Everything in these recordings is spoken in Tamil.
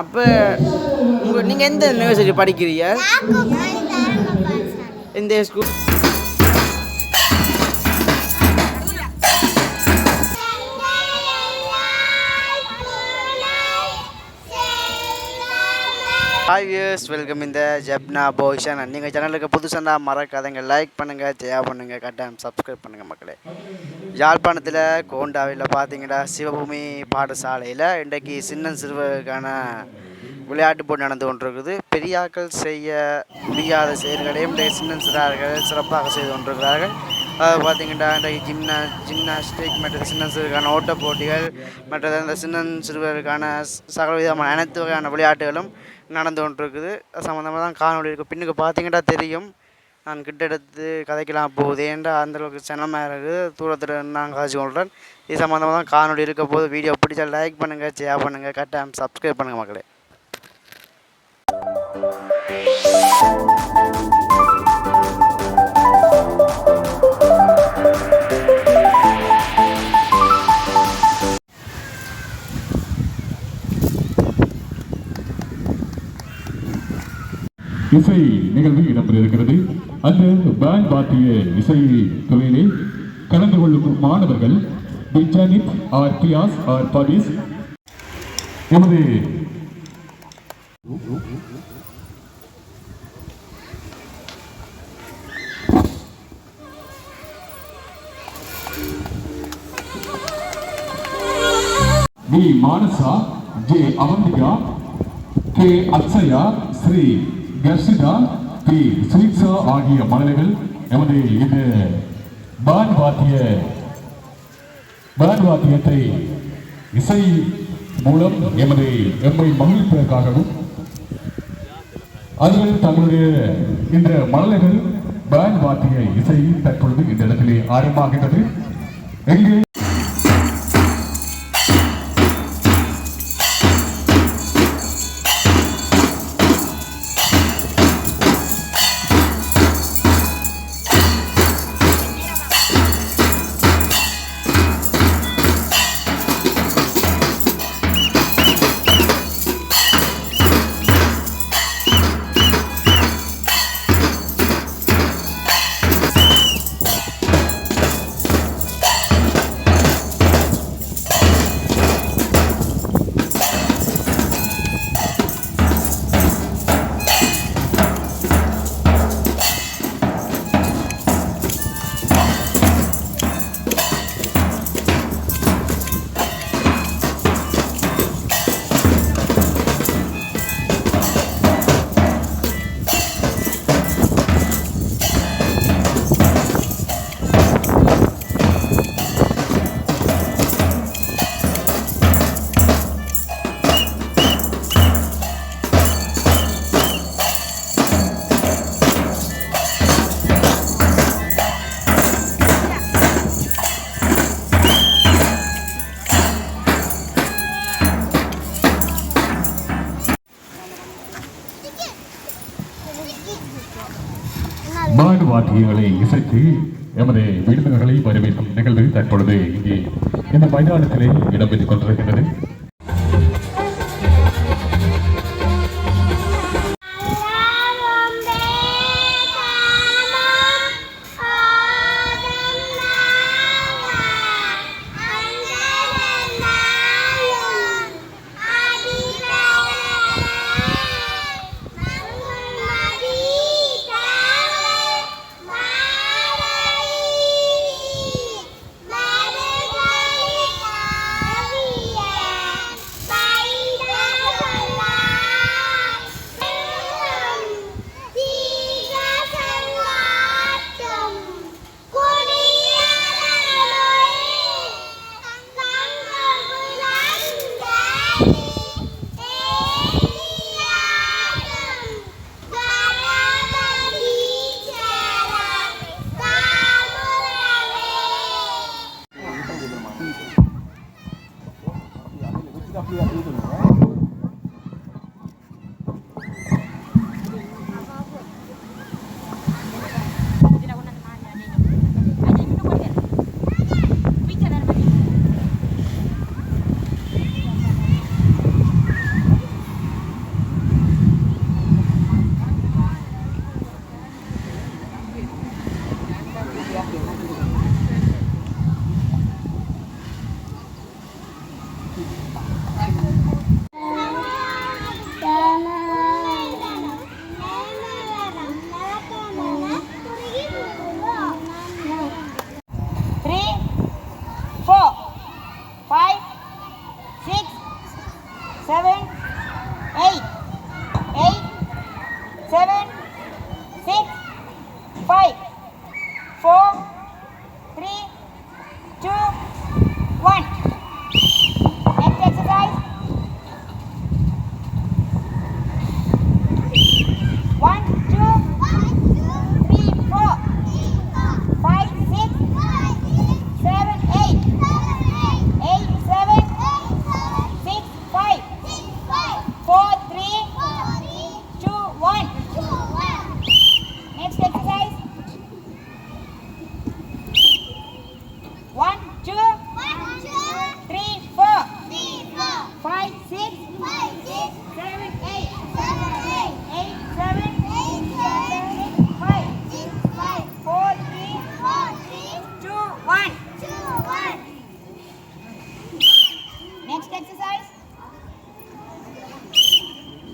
அப்போ நீங்கள் எந்த யூனிவர்சிட்டி படிக்கிறீங்க? எந்த ஸ்கூல்? ஹாய் வியூஸ், வெல்கம் இந்த ஜப்னா போஷன். நீங்கள் சேனலுக்கு புதுசாக மறக்காதங்க, லைக் பண்ணுங்கள், ஷேர் பண்ணுங்கள், கட்டாயம் சப்ஸ்கிரைப் பண்ணுங்கள் மக்களே. யாழ்ப்பாணத்தில் கோண்டாவில் பார்த்தீங்கன்னா சிவபூமி பாடசாலையில் இன்றைக்கு சின்ன சிறுவருக்கான விளையாட்டு போட்டி நடந்து கொண்டிருக்குது. பெரியாக்கள் செய்ய முடியாத செயல்களையும் சின்ன சிறார்கள் சிறப்பாக செய்து கொண்டிருக்கிறார்கள். பார்த்திங்கன்னா இன்றைக்கு ஜிம்னாஸ்டிக் மற்ற சின்ன சிறுவருக்கான ஓட்டப் போட்டிகள் மற்றது அந்த சின்ன சிறுவருக்கான சகல விதமான அனைத்து வகையான விளையாட்டுகளும் நடந்து கொண்டிருக்குது. சம்மந்தமாக தான் காணொலி இருக்குது. பின்னுக்கு பார்த்தீங்கன்னா தெரியும், நான் கிட்ட எடுத்து கதைக்கலாம் போகுது ஏன்டா அந்தளவுக்கு சினமாக இருக்குது. தூரத்தில் நான் காய்ச்சி கொள்கிறேன். இது சம்மந்தமாக தான் காணொலி இருக்க போது. வீடியோ பிடிச்சா லைக் பண்ணுங்கள், ஷேர் பண்ணுங்கள், கட்டாயம் சப்ஸ்கிரைப் பண்ணுங்கள் மக்களே. இசை நிகழ்வு இடம்பெற இருக்கிறது. அந்த பேண்ட் வாத்திய இசை துறையிலே கலந்து கொள்ளும் மாணவர்கள் பிஜானித் ஆர் பியாஸ் ஆர் பாடிஸ் எமது V Manasa, J Avanthika, K Akshaya, Sri Karshitha, P Suviksha ஆகிய மாணவர்கள் எமது இந்த பேண்ட் வாத்தியத்தை இசை மூலம் எம்மை மகிழ்ப்பதற்காகவும் அவர்கள் தங்களுடைய இந்த மாணவர்கள் பேண்ட் வாத்திய இசை தற்பொழுது இந்த இடத்திலே ஆரம்பமாகின்றது. எங்கே பேண்ட் வாத்தியங்களை இசைத்து எமது விருந்தினர்களை வரவேற்கும் நிகழ்வு தற்பொழுது இங்கே இந்த மைதானத்திலே இடம்பெற்றுக் கொண்டிருக்கின்றது.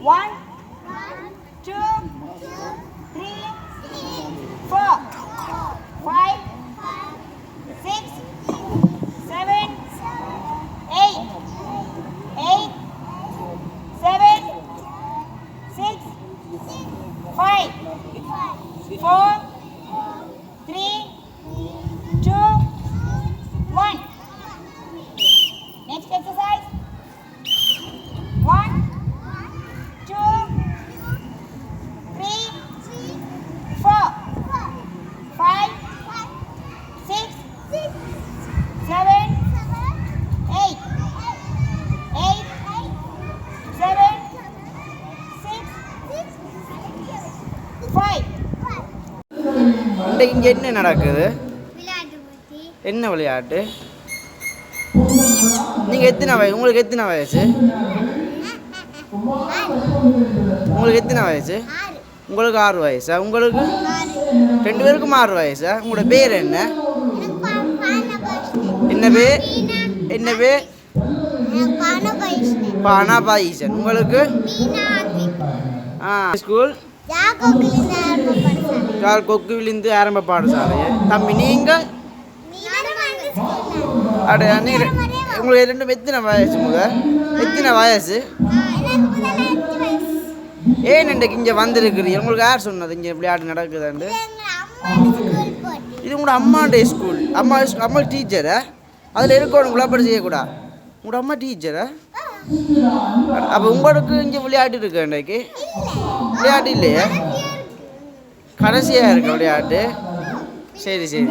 1, 2, 3, 4, 5, 6, 7, 8, 8, 7, 6, 5, 4, 3, 2, 1. Next exercise. 1, 2, 3, 4, 5, 6, 7, 8, 8, 7, 6, 5. இங்கே என்ன நடக்குது? என்ன விளையாட்டு? நீங்கள் எத்தனை வயசு? உங்களுக்கு எத்தனை வயசு? உங்களுக்கு எத்தனை வயசு? உங்களுக்கு 6 வயசா? உங்களுக்கு 2 பேருக்கும் 6 வயசா? உங்களோட பேர் என்ன? என்ன பேர்? என்ன பேர்? பானாபாயிசன். உங்களுக்கு ஸ்கூல் கொக்குவிலிருந்து ஆரம்ப பாடசாலை. தம்பி நீங்கள் உங்களுக்கு ரெண்டும் எத்தனை வயசு? எத்தனை வயசு? ஏன் இன்றைக்கு இங்கே வந்திருக்கிறீங்க? உங்களுக்கு யார் சொன்னது இங்கே விளையாட்டு நடக்குதுண்டு? இது உங்களோட அம்மாண்டே ஸ்கூல். அம்மா டீச்சரா? அதில் இருக்கணும் விளையாட்டு செய்யக்கூடாது. உங்களோட அம்மா டீச்சரா? அப்போ உங்களுக்கு இங்கே விளையாட்டு இருக்கு இன்றைக்கு? விளையாட்டு இல்லையா? கடைசியாக இருக்கு விளையாட்டு. சரி சரி.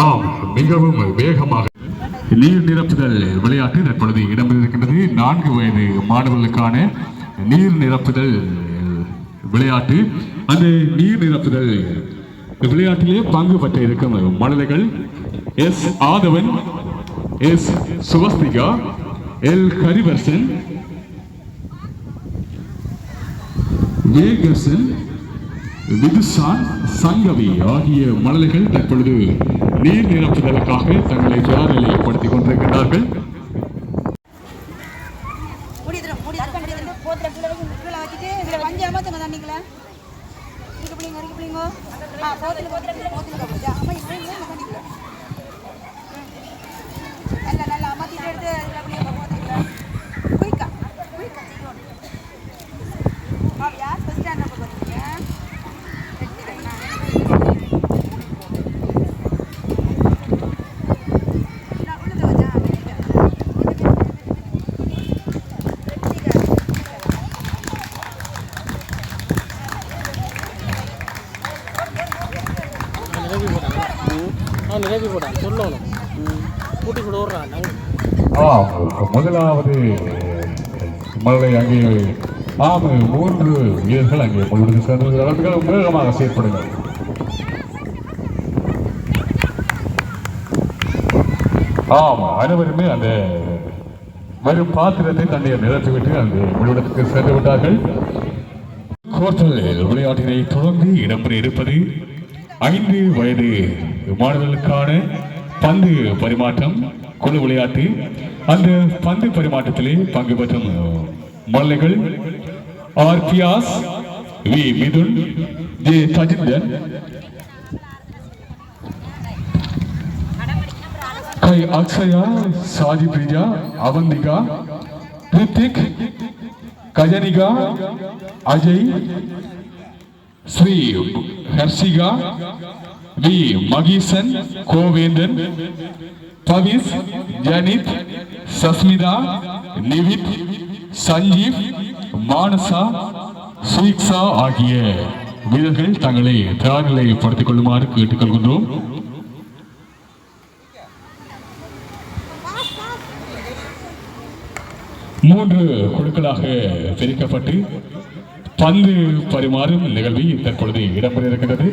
ஆம், மிகவும் வேகமாக நீர் நிரப்புதல் விளையாட்டு தற்பொழுது இடம்பெற்றிருக்கின்றது. 4 வயது மாணவர்களுக்கான நீர் நிரப்புதல் விளையாட்டு. அந்த நீர் நிரப்புதல் விளையாட்டிலே பங்கு பெற்ற இருக்கும் மாணவர்கள் எஸ் ஆதவன், எஸ் சுவஸ்திகா, எல் ஹரிவர்சன், வேகசன், விதுசான், சங்கவி ஆகிய மாணவர்கள் தற்பொழுது நீர் நிரப்புதலுக்காக தங்களை தயார் நிலைப்படுத்திக் கொண்டிருக்கிறார்கள். முதலாவது மழை அங்கே 3 வீரர்கள் அங்கே முழுவதும் சேர்ந்து வேகமாக செயற்படுங்கள். அனைவருமே அந்த வரும் பாத்திரத்தை தண்ணீர் நிரப்பிவிட்டு அந்த முழுவதற்கு சென்று விட்டார்கள். விளையாட்டினை தொடர்ந்து இடம்பெற இருப்பது 5 வயது மாணவர்களுக்கான பந்து பரிமாற்றம் குழு விளையாட்டு. அந்த பந்து பரிமாற்றத்திலே பங்கு பெற்றும் மல்லைகள் R Piyas, V Mithun, J Sajinthan, K Akshaya, Saji Pirija, Avanthika, Rithik, Kajanika, Ajay, Sri Harshika, V Makeesan, Kovendhan, Pavis, Janith, Sasmitha, Nivith, Sanjeev, Manasa, Suiksa ஆகிய வீரர்கள் தங்களை தயார்நிலைப்படுத்திக் கொள்ளுமாறு கேட்டுக்கொள்கின்றோம். மூன்று குழுக்களாக பிரிக்கப்பட்டு பந்து பரிமாறும் நிகழ்வு தற்பொழுது இடம்பெற இருக்கின்றது.